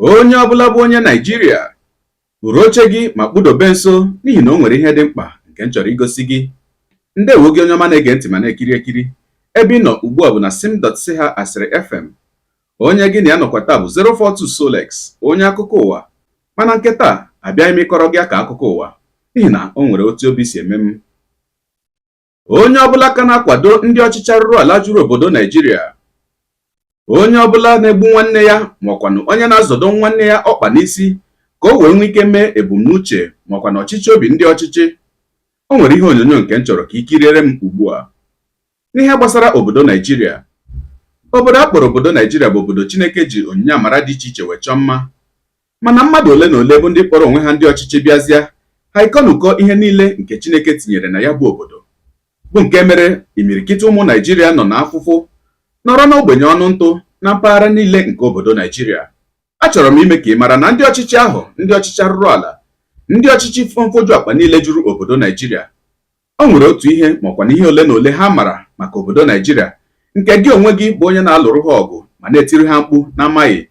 onye ọbụla bụ onye Nigeria buru oche gị ma kpudobe nso n'ihi na o nwere ihe dị mkpa nke m chọrọ igosi gị. Ndewo gị onye ọma na-ege ntị ma na-ekiri ekiri. Ebe ị nọ ugbu a bụ na sim.ha asịrị FM. Onye gị na ya nọkwa taa bụ 042 Solex, onye akụkọ ụwa. Mana nke taa abịaghị m ịkọrọ gị aka akụkọ ụwa n'ihi na o nwere otu obi si eme m. Onye ọbụla ka na-akwado ndị ọchịchị arụrụ ala juru obodo Nigeria, onye ọbụla na-egbu nwanne ya makwanụ onye na-azọdo nwanne ya ọkpa n'isi ka o wee nwee ike mee ebumnuche makwa na ọchịchị obi ndị ọchịchị. O nwere ihe onyonyo nke m chọrọ ka ikiriere m ugbu a n'ihe gbasara obodo Nigeria. Obodo a kpọrọ obodo Nigeria bụ obodo Chineke ji onyinye amara dị iche iche wee chọọ mma, mana mmadụ ole na ole bụ ndị kpọrọ onwe ha ndị ọchịchị bịazịa ha ịkọnụkọ ihe niile nke Chineke tinyere na ya bụ obodo, bụ nke mere imirikiti ụmụ Nigeria nọ n'afụfụ nọrọ n'ogbenye ọnụ ntụ na mpaghara niile nke obodo Nigeria. Achọrọ m ime ka ị mara na ndị ọchịchị ahụ, ndị ọchịchị arụrụ ala, ndị ọchịchị mfoju akpa niile juru obodo Nigeria, o nwere otu ihe makwa na ihe ole na ole ha mara maka obodo Nigeria nke gị onwe gị bụ onye na-alụrụ ha ọgụ ma na-etiri ha mkpu na-amaghị.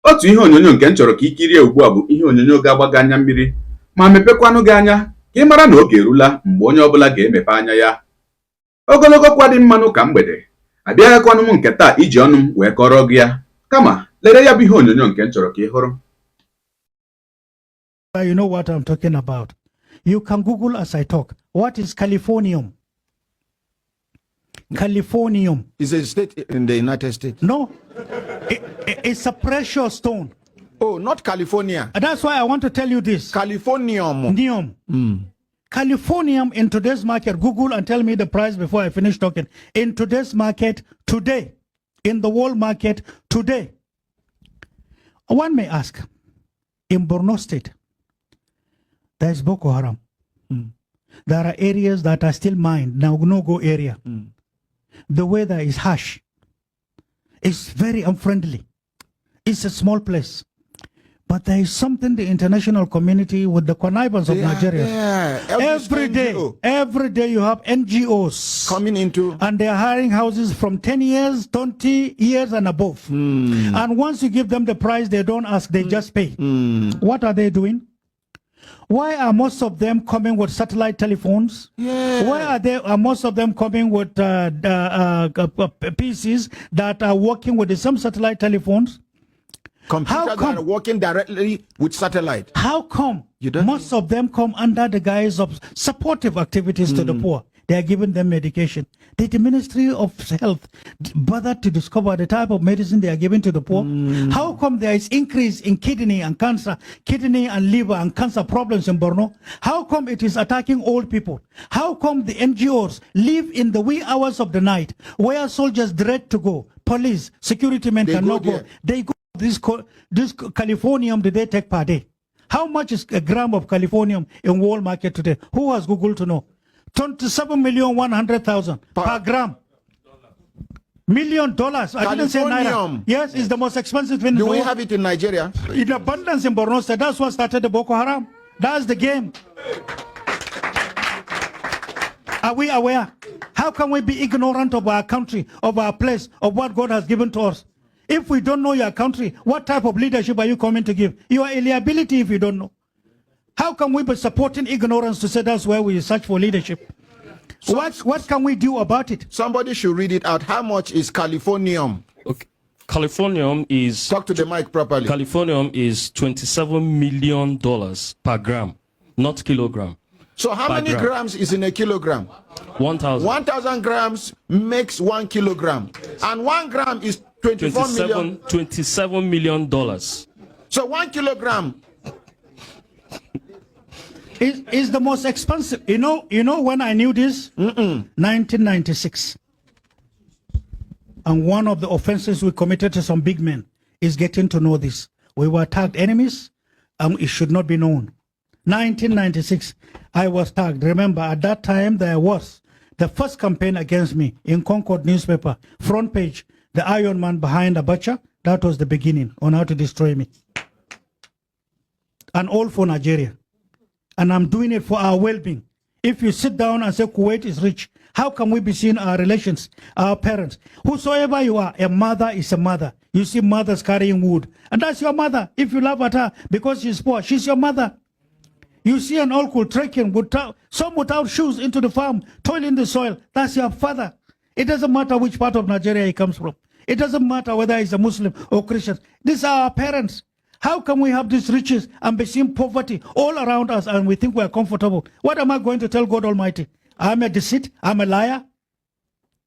Otu ihe onyonyo nke m chọrọ ka ikirie ugbu a bụ ihe onyonyo ga-agbaga anya mmiri ma mepekwanụ gị anya ka ị mara na oge erula mgbe onye ọbụla ga-emepe anya ya. Ogologo kwa dị mmanụ ka mgbede abịaghịkwanụ m nke taa iji ọnụ m wee kọrọ gị ya, kama lere ya bụ ihe onyonyo nke m chọrọ ka ị hụrụ. You know what I'm talking about. You can Google as I talk. What is californium? Californium. Is a state in the United States? No. It's a precious stone. Oh, not California. That's why I want to tell you this. Californium. Californium in today's market. Google and tell me the price before I finish talking. In today's market today, in the world market today, one may ask, in Borno State, there is Boko Haram. There are areas that are still mined, now no-go area. The weather is harsh. It's very unfriendly. It's a small place. But there is something the international community with the connivance of Nigeria. Every day you have NGOs coming into, and they are hiring houses from 10 years, 20 years and above. And once you give them the price, they don't ask, they just pay. What are they doing? Why are most of them coming with satellite telephones? Why are most of them coming with PCs that are working with the same satellite telephones? Computers that are working directly with satellite. How come most of them come under the guise of supportive activities to the poor? They are giving them medication. Did the Ministry of Health bother to discover the type of medicine they are giving to the poor? How come there is increase in kidney and cancer, kidney and liver and cancer problems in Borno? How come it is attacking old people? How come the NGOs live in the wee hours of the night where soldiers dread to go? Police, security men cannot go. They go this californium that they take per day. How much is a gram of californium in world market today? Who has Google to know? 27,100,000 per gram. $1 million. I didn't say naira. Yes, it's the most expensive thing. Do we have it in Nigeria? In abundance in Borno State. That's what started the Boko Haram. That's the game. Are we aware? How can we be ignorant of our country, of our place, of what God has given to us? If we don't know your country, what type of leadership are you coming to give? You are a liability if you don't know. How can we be supporting ignorance to say that's where we search for leadership? So what can we do about it? Somebody should read it out. How much is californium? Okay. Californium is... Talk to the mic properly. Californium is $27 million per gram, not kilogram. So how many grams is in a kilogram? 1,000. 1,000 grams makes 1 kilogram. And 1 gram is 27 million dollars. So 1 kilogram is the most expensive. You know when I knew this? 1996. And one of the offenses we committed to some big men is getting to know this. We were tagged enemies and it should not be known. 1996, I was tagged. Remember, at that time there was the first campaign against me in Concord newspaper, front page, the Iron Man behind Abacha. That was the beginning on how to destroy me. And all for Nigeria. And I'm doing it for our well-being. If you sit down and say Kuwait is rich, how can we be seeing our relations, our parents? Whosoever you are, a mother is a mother. You see mothers carrying wood, and that's your mother. If you laugh at her because she's poor, she's your mother. You see an uncle trekking some without shoes into the farm, toiling the soil. That's your father. It doesn't matter which part of Nigeria he comes from. It doesn't matter whether he's a Muslim or Christian. These are our parents. How can we have these riches and be seeing poverty all around us and we think we're comfortable? What am I going to tell God Almighty? I'm a deceit? I'm a liar?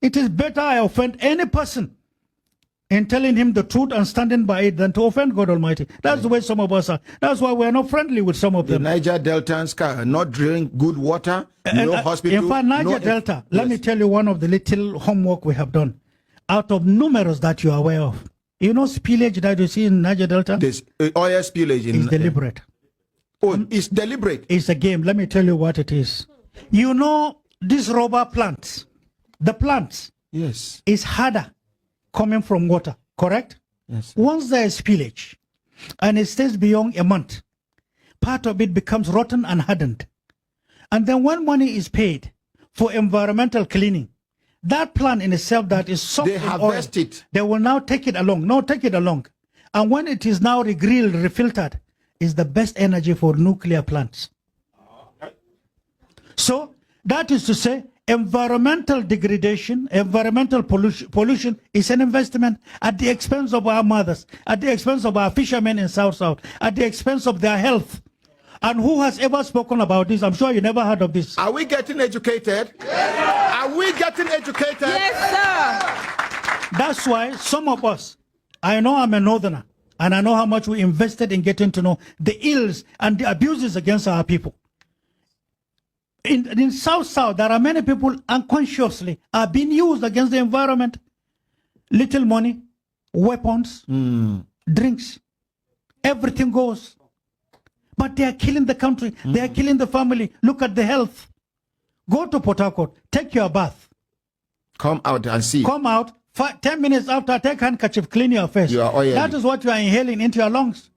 It is better I offend any person in telling him the truth and standing by it than to offend God Almighty. That's the way some of us are. That's why we're not friendly with some of them. The Niger Deltans are not drinking good water, no hospital. In fact, Niger Delta, let me tell you one of the little homework we have done. Out of numerous that you are aware of, you know spillage that you see in Niger Delta? This oil spillage is deliberate. It's deliberate. It's a game. Let me tell you what it is. You know these rubber plants, the plants, yes, is harder coming from water, correct? Yes. Once there is spillage and it stays beyond a month, part of it becomes rotten and hardened. And then when money is paid for environmental cleaning, that plant in itself that is soaked in harvest oil, it. they will now take it along. No, take it along. And when it is now regrilled, refiltered, is the best energy for nuclear plants. So that is to say, environmental degradation, environmental pollution is an investment at the expense of our mothers, at the expense of our fishermen in South, at the expense of their health. And who has ever spoken about this? I'm sure you never heard of this. Are we getting educated? Are we getting educated? Yes, sir. That's why some of us, I know I'm a northerner, and I know how much we invested in getting to know the ills and the abuses against our people. In South, there are many people unconsciously are being used against the environment. Little money, weapons, drinks, everything goes. But they are killing the country. They are killing the family. Look at the health. Go to Port Harcourt. Take your bath. Come out and see. Come out. 10 minutes after, take handkerchief, clean your face. You are oily. That is what you are inhaling into your lungs.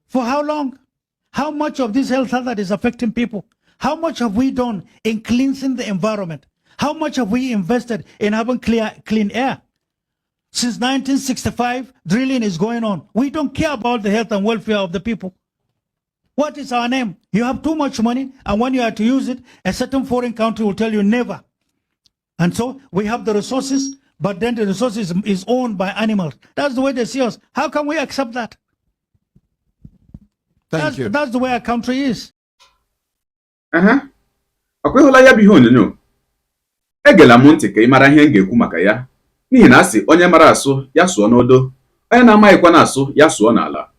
For how long? How much of this health hazard is affecting people? How much have we done in cleansing the environment? How much have we invested in having clean air? Since 1965, drilling is going on. We don't care about the health and welfare of the people. What is our name? You have too much money, and when you are to use it, a certain foreign country will tell you never. And so we have the resources, but then the resources is owned by animals. That's the way they see us. How can we accept that? Thank you. That's the way our country is. Ọkwa ịhụla ya bụ ihe onyonyo. Egela m ntị ka ị mara ihe m ga-ekwu maka ya, n'ihi na asị onye mara asụ ya sụọ n'odo, onye na-amaghịkwa na-asụ ya sụọ n'ala.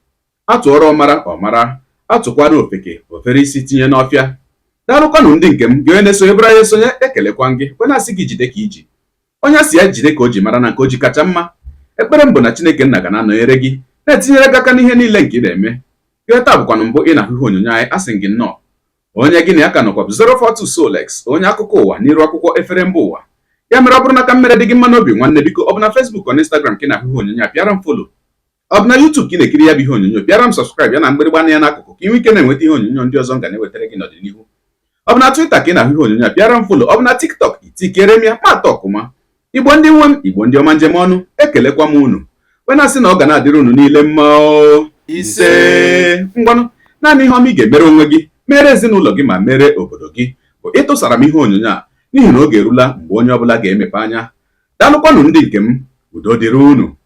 Atụọrọ ọmara ọmara, atụkwana ofeke ofere isi tinye n'ọfịa. Daalụkwanụ ndị nke m, gị onye na-esonye bụrụ anyị esonye, ekelekwa gị, onye asị gị jide ka iji. Onye asị ya jide ka o ji mara na nke o ji kacha mma. Ekpere m bụ na Chineke nna ga na-anọnyere gị, na-etinyere gị aka n'ihe niile nke ị na-eme. Gị taa bụkwanụ mbụ ị na-ahụ ihe onyonyo anyị, asị gị nnọọ. Onye gị na ya ka nọkwa bụ 042 Solex, onye akụkọ ụwa n'iru akwụkwọ efere mba ụwa. Ya mere ọ bụrụ na ka mmere dị gị mma n'obi nwanne, biko ọ bụ na Facebook ọ na Instagram ka ị na-ahụ ihe onyonyo a, pịara m follow. Ọ bụ na YouTube ka ị na-ekiri ya bụ ihe onyonyo, pịara m subscribe ya na mgbịrịgba anya n'akụkụ ka ị nwee ike na-enweta ihe onyonyo ndị ọzọ m ga na-ewetara gị n'ọdịnihu. Ọ bụ na Twitter ka ị na-ahụ ihe onyonyo a, pịara m follow. Ọ bụ na TikTok itikere m ya ma atọ ọkụma. Igbo ndị nwe m, Igbo ndị ọma njem ọnụ, ekelekwa m unu. Wee na-asị na ọ ga na-adịrị unu niile mma ise. Ngwanụ, naanị ihe ọma ị ga-emere onwe gị, mere ezinụlọ gị ma mere obodo gị bụ ịtụsara m ihe onyonyo a, n'ihi na oge erula mgbe onye ọbụla ga-emepe anya. Daalụkwanụ ndị nke m, udo dịrị unu.